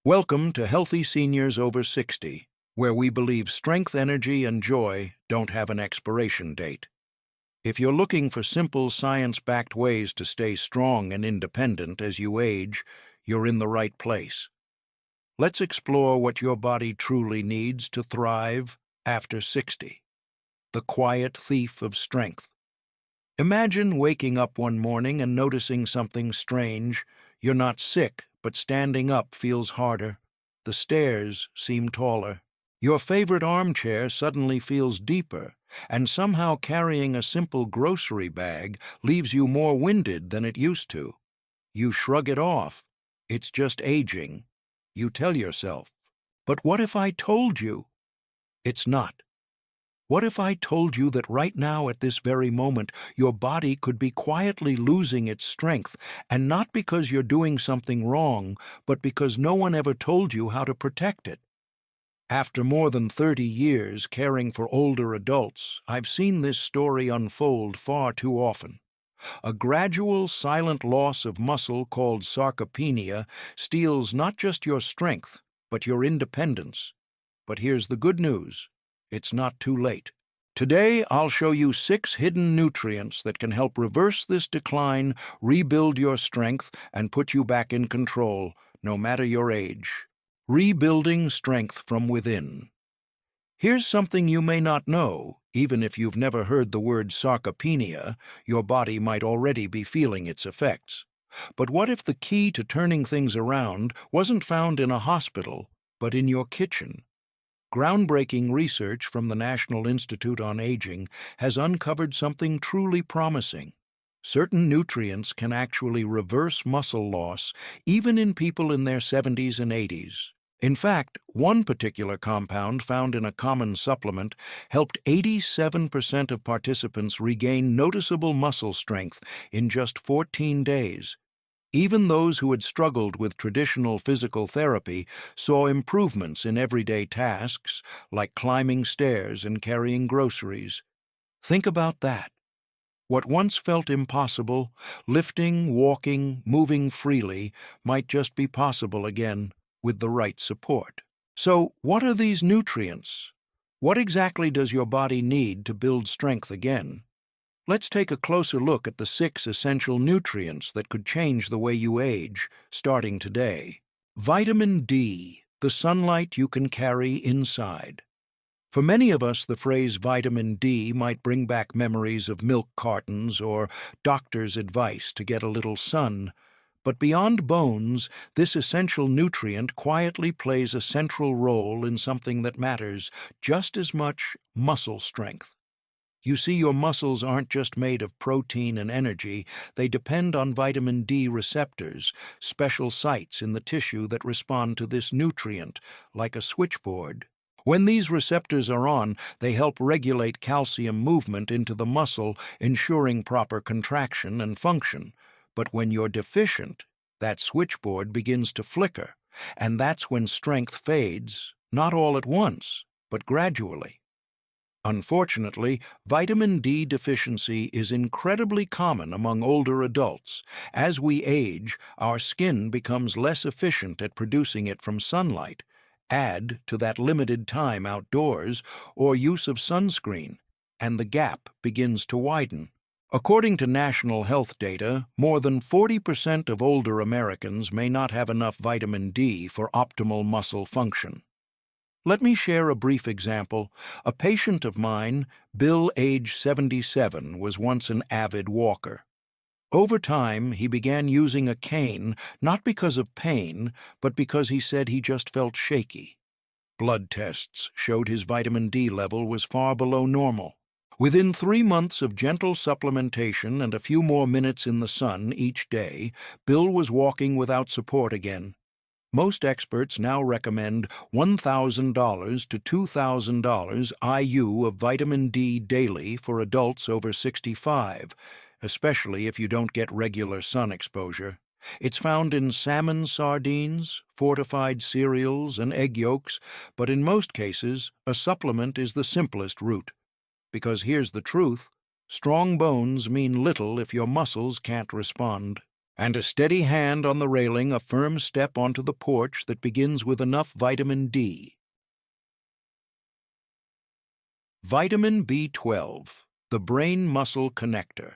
Welcome to Healthy Seniors Over 60, where we believe strength, energy, and joy don't have an expiration date. If you're looking for simple, science-backed ways to stay strong and independent as you age, you're in the right place. Let's explore what your body truly needs to thrive after 60. The quiet thief of strength. Imagine waking up one morning and noticing something strange. You're not sick, but standing up feels harder. The stairs seem taller. Your favorite armchair suddenly feels deeper, and somehow carrying a simple grocery bag leaves you more winded than it used to. You shrug it off. It's just aging. You tell yourself, but what if I told you? It's not. What if I told you that right now at this very moment your body could be quietly losing its strength, and not because you're doing something wrong, but because no one ever told you how to protect it? After more than 30 years caring for older adults, I've seen this story unfold far too often. A gradual, silent loss of muscle called sarcopenia steals not just your strength, but your independence. But here's the good news. It's not too late. Today, I'll show you 6 hidden nutrients that can help reverse this decline, rebuild your strength, and put you back in control, no matter your age. Rebuilding strength from within. Here's something you may not know. Even if you've never heard the word sarcopenia, your body might already be feeling its effects. But what if the key to turning things around wasn't found in a hospital, but in your kitchen? Groundbreaking research from the National Institute on Aging has uncovered something truly promising. Certain nutrients can actually reverse muscle loss, even in people in their 70s and 80s. In fact, one particular compound found in a common supplement helped 87% of participants regain noticeable muscle strength in just 14 days. Even those who had struggled with traditional physical therapy saw improvements in everyday tasks, like climbing stairs and carrying groceries. Think about that. What once felt impossible, lifting, walking, moving freely, might just be possible again with the right support. So, what are these nutrients? What exactly does your body need to build strength again? Let's take a closer look at the 6 essential nutrients that could change the way you age, starting today. Vitamin D, the sunlight you can carry inside. For many of us, the phrase vitamin D might bring back memories of milk cartons or doctor's advice to get a little sun. But beyond bones, this essential nutrient quietly plays a central role in something that matters just as much: muscle strength. You see, your muscles aren't just made of protein and energy, they depend on vitamin D receptors, special sites in the tissue that respond to this nutrient, like a switchboard. When these receptors are on, they help regulate calcium movement into the muscle, ensuring proper contraction and function. But when you're deficient, that switchboard begins to flicker, and that's when strength fades, not all at once, but gradually. Unfortunately, vitamin D deficiency is incredibly common among older adults. As we age, our skin becomes less efficient at producing it from sunlight. Add to that limited time outdoors or use of sunscreen, and the gap begins to widen. According to national health data, more than 40% of older Americans may not have enough vitamin D for optimal muscle function. Let me share a brief example. A patient of mine, Bill, age 77, was once an avid walker. Over time, he began using a cane, not because of pain, but because he said he just felt shaky. Blood tests showed his vitamin D level was far below normal. Within 3 months of gentle supplementation and a few more minutes in the sun each day, Bill was walking without support again. Most experts now recommend $1,000 to $2,000 IU of vitamin D daily for adults over 65, especially if you don't get regular sun exposure. It's found in salmon, sardines, fortified cereals, and egg yolks, but in most cases, a supplement is the simplest route. Because here's the truth: strong bones mean little if your muscles can't respond. And a steady hand on the railing, a firm step onto the porch that begins with enough vitamin D. Vitamin B12, the brain-muscle connector.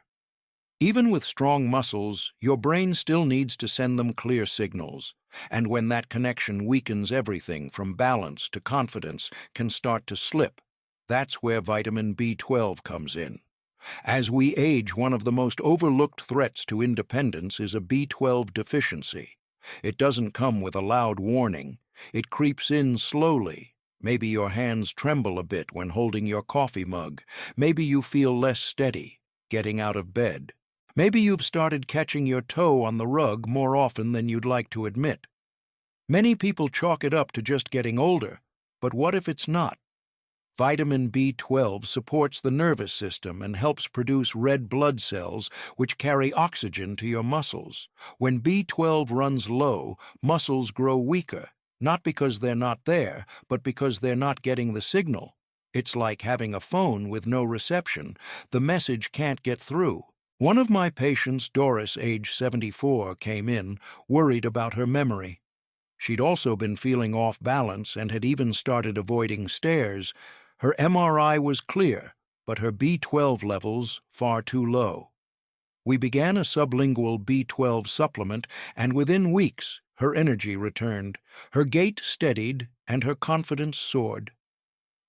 Even with strong muscles, your brain still needs to send them clear signals. And when that connection weakens, everything from balance to confidence can start to slip. That's where vitamin B12 comes in. As we age, one of the most overlooked threats to independence is a B12 deficiency. It doesn't come with a loud warning. It creeps in slowly. Maybe your hands tremble a bit when holding your coffee mug. Maybe you feel less steady getting out of bed. Maybe you've started catching your toe on the rug more often than you'd like to admit. Many people chalk it up to just getting older, but what if it's not? Vitamin B12 supports the nervous system and helps produce red blood cells, which carry oxygen to your muscles. When B12 runs low, muscles grow weaker, not because they're not there, but because they're not getting the signal. It's like having a phone with no reception. The message can't get through. One of my patients, Doris, age 74, came in, worried about her memory. She'd also been feeling off balance and had even started avoiding stairs. Her MRI was clear, but her B12 levels far too low. We began a sublingual B12 supplement, and within weeks, her energy returned, her gait steadied, and her confidence soared.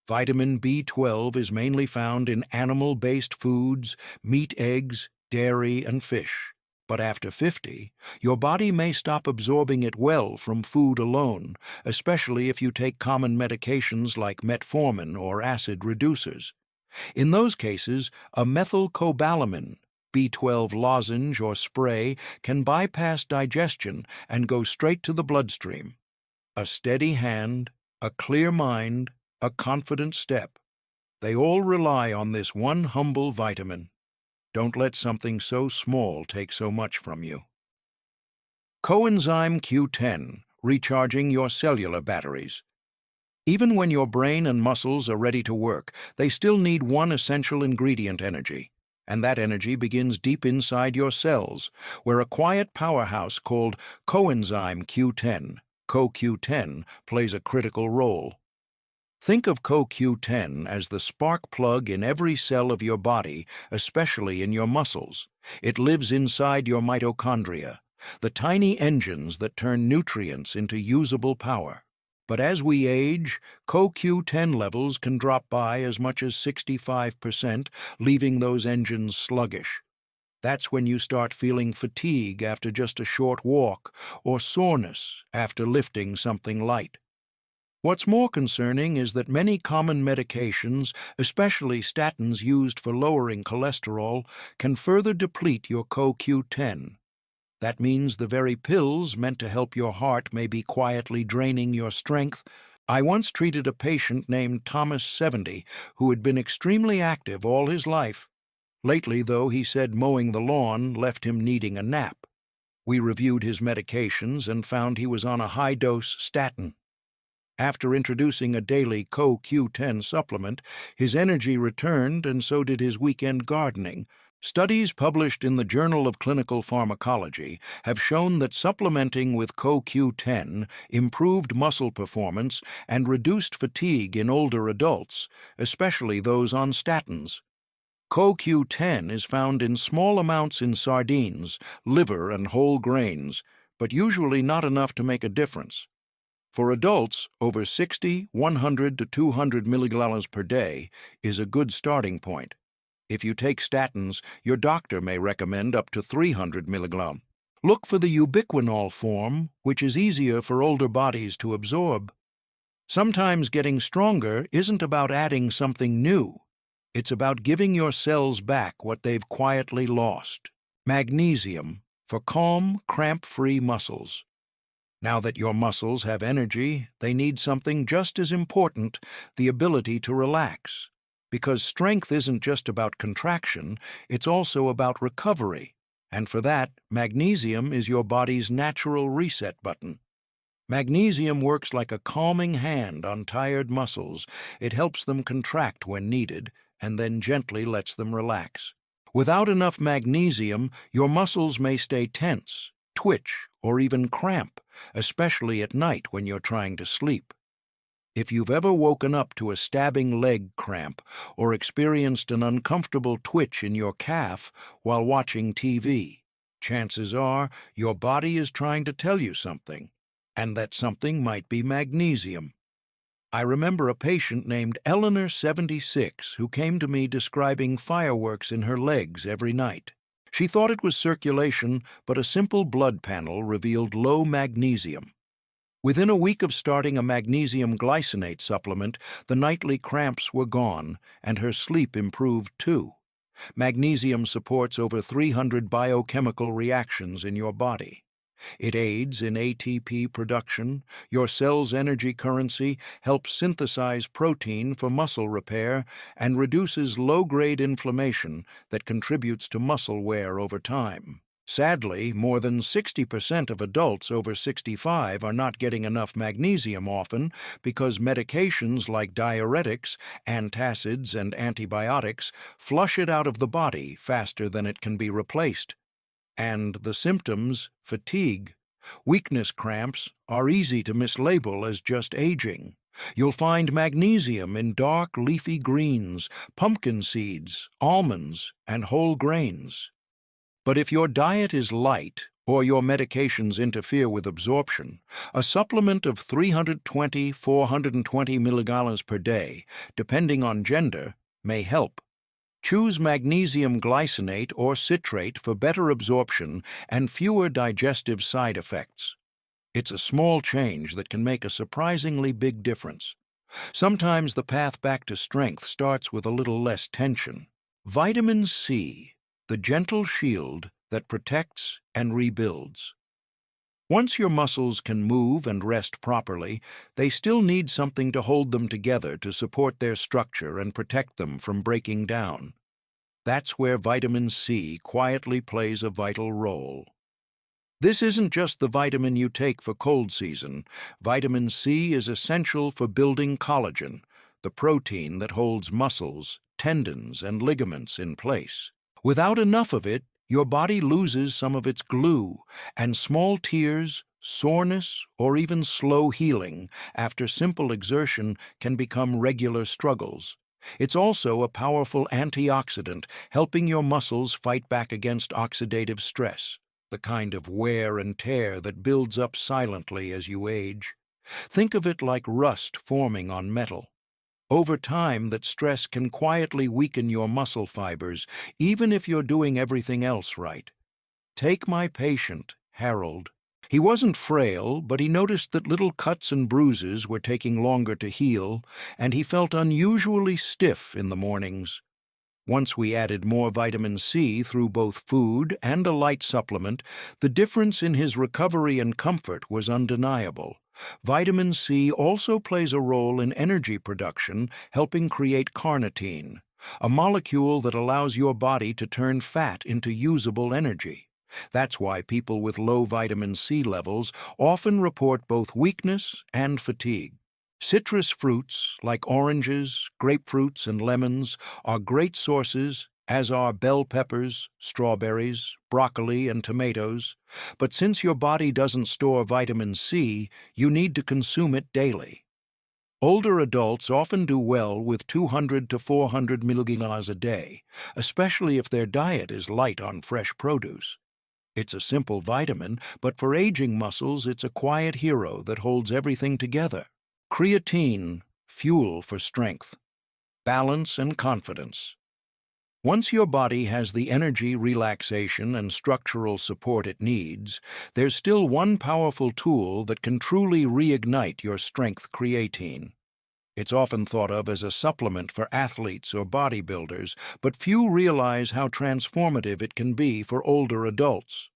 Vitamin B12 is mainly found in animal-based foods, meat, eggs, dairy, and fish. But after 50, your body may stop absorbing it well from food alone, especially if you take common medications like metformin or acid reducers. In those cases, a methylcobalamin, B12 lozenge or spray, can bypass digestion and go straight to the bloodstream. A steady hand, a clear mind, a confident step. They all rely on this one humble vitamin. Don't let something so small take so much from you. Coenzyme Q10, recharging your cellular batteries. Even when your brain and muscles are ready to work, they still need one essential ingredient: energy. And that energy begins deep inside your cells, where a quiet powerhouse called coenzyme Q10, CoQ10, plays a critical role. Think of CoQ10 as the spark plug in every cell of your body, especially in your muscles. It lives inside your mitochondria, the tiny engines that turn nutrients into usable power. But as we age, CoQ10 levels can drop by as much as 65%, leaving those engines sluggish. That's when you start feeling fatigue after just a short walk, or soreness after lifting something light. What's more concerning is that many common medications, especially statins used for lowering cholesterol, can further deplete your CoQ10. That means the very pills meant to help your heart may be quietly draining your strength. I once treated a patient named Thomas, 70, who had been extremely active all his life. Lately, though, he said mowing the lawn left him needing a nap. We reviewed his medications and found he was on a high-dose statin. After introducing a daily CoQ10 supplement, his energy returned, and so did his weekend gardening. Studies published in the Journal of Clinical Pharmacology have shown that supplementing with CoQ10 improved muscle performance and reduced fatigue in older adults, especially those on statins. CoQ10 is found in small amounts in sardines, liver, and whole grains, but usually not enough to make a difference. For adults, over 60, 100 to 200 milligrams per day is a good starting point. If you take statins, your doctor may recommend up to 300 milligrams. Look for the ubiquinol form, which is easier for older bodies to absorb. Sometimes getting stronger isn't about adding something new. It's about giving your cells back what they've quietly lost. Magnesium, for calm, cramp-free muscles. Now that your muscles have energy, they need something just as important: the ability to relax. Because strength isn't just about contraction, it's also about recovery. And for that, magnesium is your body's natural reset button. Magnesium works like a calming hand on tired muscles. It helps them contract when needed, and then gently lets them relax. Without enough magnesium, your muscles may stay tense, twitch, or even cramp, especially at night when you're trying to sleep. If you've ever woken up to a stabbing leg cramp or experienced an uncomfortable twitch in your calf while watching TV, chances are your body is trying to tell you something, and that something might be magnesium. I remember a patient named Eleanor, 76, who came to me describing fireworks in her legs every night. She thought it was circulation, but a simple blood panel revealed low magnesium. Within a week of starting a magnesium glycinate supplement, the nightly cramps were gone, and her sleep improved too. Magnesium supports over 300 biochemical reactions in your body. It aids in ATP production, your cell's energy currency, helps synthesize protein for muscle repair, and reduces low-grade inflammation that contributes to muscle wear over time. Sadly, more than 60% of adults over 65 are not getting enough magnesium often because medications like diuretics, antacids, and antibiotics flush it out of the body faster than it can be replaced. And the symptoms, fatigue, weakness cramps, are easy to mislabel as just aging. You'll find magnesium in dark leafy greens, pumpkin seeds, almonds, and whole grains. But if your diet is light or your medications interfere with absorption, a supplement of 320–420 milligrams per day, depending on gender, may help. Choose magnesium glycinate or citrate for better absorption and fewer digestive side effects. It's a small change that can make a surprisingly big difference. Sometimes the path back to strength starts with a little less tension. Vitamin C, the gentle shield that protects and rebuilds. Once your muscles can move and rest properly, they still need something to hold them together to support their structure and protect them from breaking down. That's where vitamin C quietly plays a vital role. This isn't just the vitamin you take for cold season. Vitamin C is essential for building collagen, the protein that holds muscles, tendons, and ligaments in place. Without enough of it, your body loses some of its glue, and small tears, soreness, or even slow healing after simple exertion can become regular struggles. It's also a powerful antioxidant, helping your muscles fight back against oxidative stress, the kind of wear and tear that builds up silently as you age. Think of it like rust forming on metal. Over time, that stress can quietly weaken your muscle fibers, even if you're doing everything else right. Take my patient, Harold. He wasn't frail, but he noticed that little cuts and bruises were taking longer to heal, and he felt unusually stiff in the mornings. Once we added more vitamin C through both food and a light supplement, the difference in his recovery and comfort was undeniable. Vitamin C also plays a role in energy production, helping create carnitine, a molecule that allows your body to turn fat into usable energy. That's why people with low vitamin C levels often report both weakness and fatigue. Citrus fruits like oranges, grapefruits, and lemons are great sources, as are bell peppers, strawberries, broccoli, and tomatoes. But since your body doesn't store vitamin C, you need to consume it daily. Older adults often do well with 200 to 400 milligrams a day, especially if their diet is light on fresh produce. It's a simple vitamin, but for aging muscles, it's a quiet hero that holds everything together. Creatine, fuel for strength, balance, and confidence. Once your body has the energy, relaxation, and structural support it needs, there's still one powerful tool that can truly reignite your strength: creatine. It's often thought of as a supplement for athletes or bodybuilders, but few realize how transformative it can be for older adults.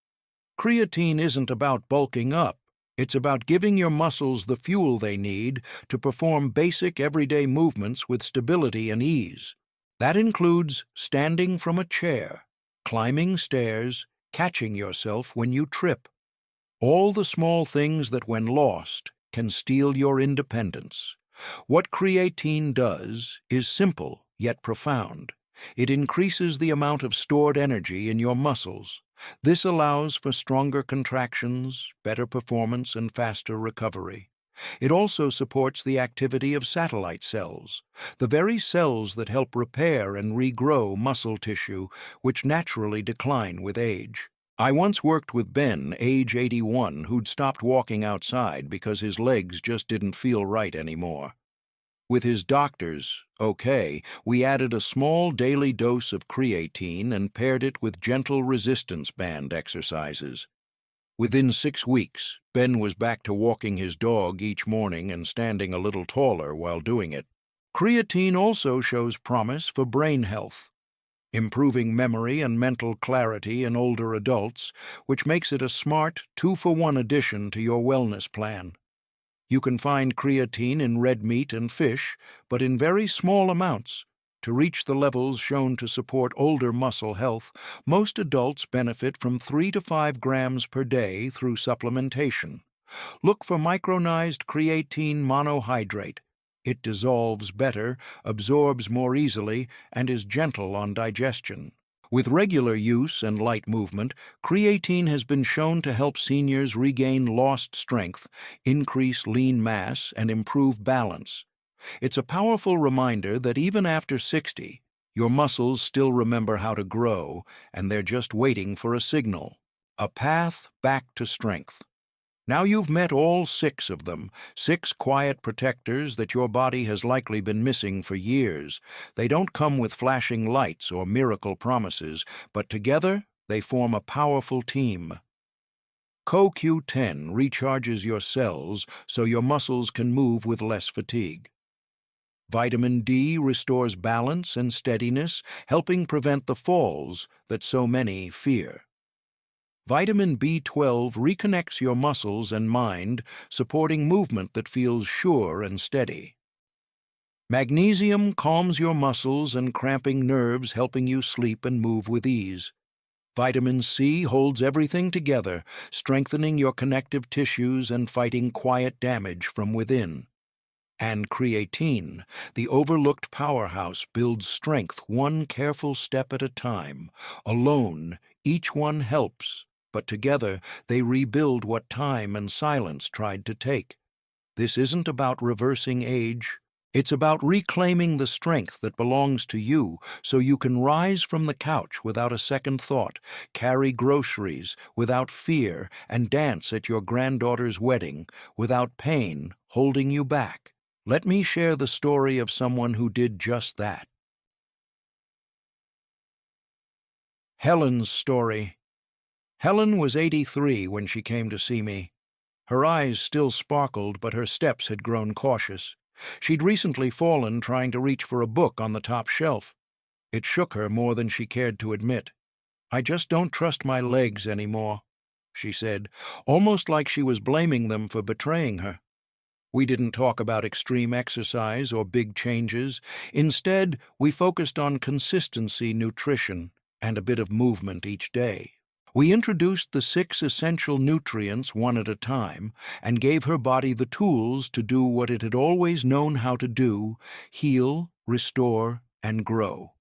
Creatine isn't about bulking up. It's about giving your muscles the fuel they need to perform basic everyday movements with stability and ease. That includes standing from a chair, climbing stairs, catching yourself when you trip. All the small things that, when lost, can steal your independence. What creatine does is simple yet profound. It increases the amount of stored energy in your muscles. This allows for stronger contractions, better performance, and faster recovery. It also supports the activity of satellite cells, the very cells that help repair and regrow muscle tissue, which naturally decline with age. I once worked with Ben, age 81, who'd stopped walking outside because his legs just didn't feel right anymore. With his doctor's okay, we added a small daily dose of creatine and paired it with gentle resistance band exercises. Within 6 weeks, Ben was back to walking his dog each morning and standing a little taller while doing it. Creatine also shows promise for brain health, improving memory and mental clarity in older adults, which makes it a smart 2-for-1 addition to your wellness plan. You can find creatine in red meat and fish, but in very small amounts. To reach the levels shown to support older muscle health, most adults benefit from 3 to 5 grams per day through supplementation. Look for micronized creatine monohydrate. It dissolves better, absorbs more easily, and is gentle on digestion. With regular use and light movement, creatine has been shown to help seniors regain lost strength, increase lean mass, and improve balance. It's a powerful reminder that even after 60, your muscles still remember how to grow, and they're just waiting for a signal, a path back to strength. Now you've met all 6 of them, 6 quiet protectors that your body has likely been missing for years. They don't come with flashing lights or miracle promises, but together they form a powerful team. CoQ10 recharges your cells so your muscles can move with less fatigue. Vitamin D restores balance and steadiness, helping prevent the falls that so many fear. Vitamin B12 reconnects your muscles and mind, supporting movement that feels sure and steady. Magnesium calms your muscles and cramping nerves, helping you sleep and move with ease. Vitamin C holds everything together, strengthening your connective tissues and fighting quiet damage from within. And creatine, the overlooked powerhouse, builds strength one careful step at a time. Alone, each one helps, but together they rebuild what time and silence tried to take. This isn't about reversing age. It's about reclaiming the strength that belongs to you so you can rise from the couch without a second thought, carry groceries without fear, and dance at your granddaughter's wedding without pain holding you back. Let me share the story of someone who did just that. Helen's story. Helen was 83 when she came to see me. Her eyes still sparkled, but her steps had grown cautious. She'd recently fallen trying to reach for a book on the top shelf. It shook her more than she cared to admit. "I just don't trust my legs anymore," she said, almost like she was blaming them for betraying her. We didn't talk about extreme exercise or big changes. Instead, we focused on consistency, nutrition, and a bit of movement each day. We introduced the 6 essential nutrients one at a time and gave her body the tools to do what it had always known how to do: heal, restore, and grow.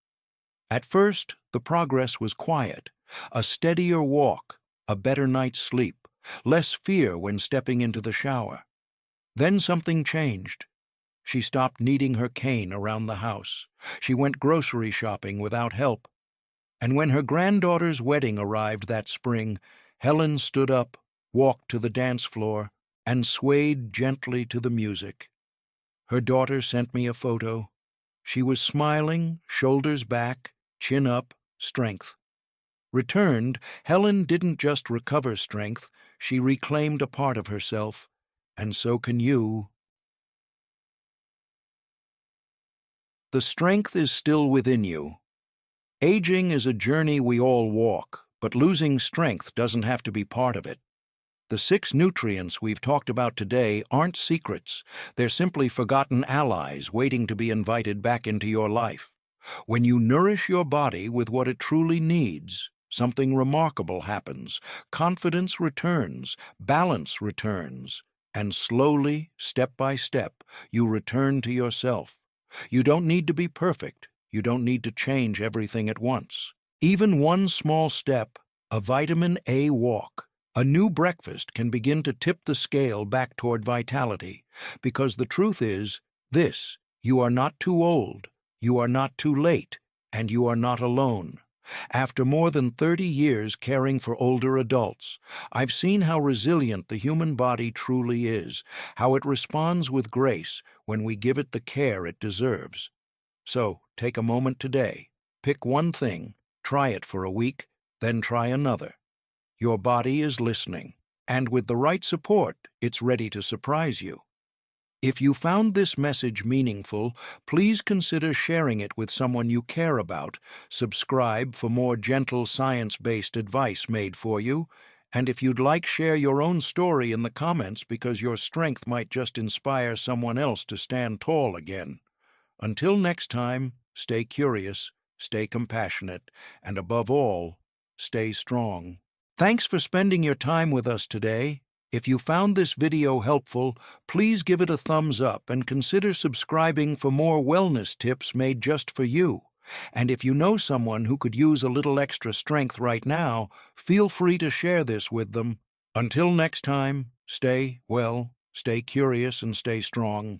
At first, the progress was quiet: a steadier walk, a better night's sleep, less fear when stepping into the shower. Then something changed. She stopped needing her cane around the house. She went grocery shopping without help. And when her granddaughter's wedding arrived that spring, Helen stood up, walked to the dance floor, and swayed gently to the music. Her daughter sent me a photo. She was smiling, shoulders back, chin up, strength. Returned, Helen didn't just recover strength, she reclaimed a part of herself. And so can you. The strength is still within you. Aging is a journey we all walk, but losing strength doesn't have to be part of it. The 6 nutrients we've talked about today aren't secrets. They're simply forgotten allies waiting to be invited back into your life. When you nourish your body with what it truly needs, something remarkable happens. Confidence returns, balance returns. And slowly, step by step, you return to yourself. You don't need to be perfect. You don't need to change everything at once. Even one small step, a vitamin A walk, a new breakfast can begin to tip the scale back toward vitality. Because the truth is this: you are not too old, you are not too late, and you are not alone. After more than 30 years caring for older adults, I've seen how resilient the human body truly is, how it responds with grace when we give it the care it deserves. So, take a moment today. Pick one thing, try it for a week, then try another. Your body is listening, and with the right support, it's ready to surprise you. If you found this message meaningful, please consider sharing it with someone you care about. Subscribe for more gentle science-based advice made for you. And if you'd like, share your own story in the comments, because your strength might just inspire someone else to stand tall again. Until next time, stay curious, stay compassionate, and above all, stay strong. Thanks for spending your time with us today. If you found this video helpful, please give it a thumbs up and consider subscribing for more wellness tips made just for you. And if you know someone who could use a little extra strength right now, feel free to share this with them. Until next time, stay well, stay curious, and stay strong.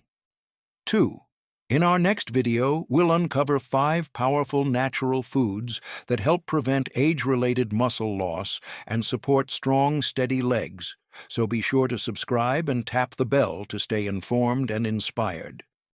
2. In our next video, we'll uncover 5 powerful natural foods that help prevent age-related muscle loss and support strong, steady legs. So be sure to subscribe and tap the bell to stay informed and inspired.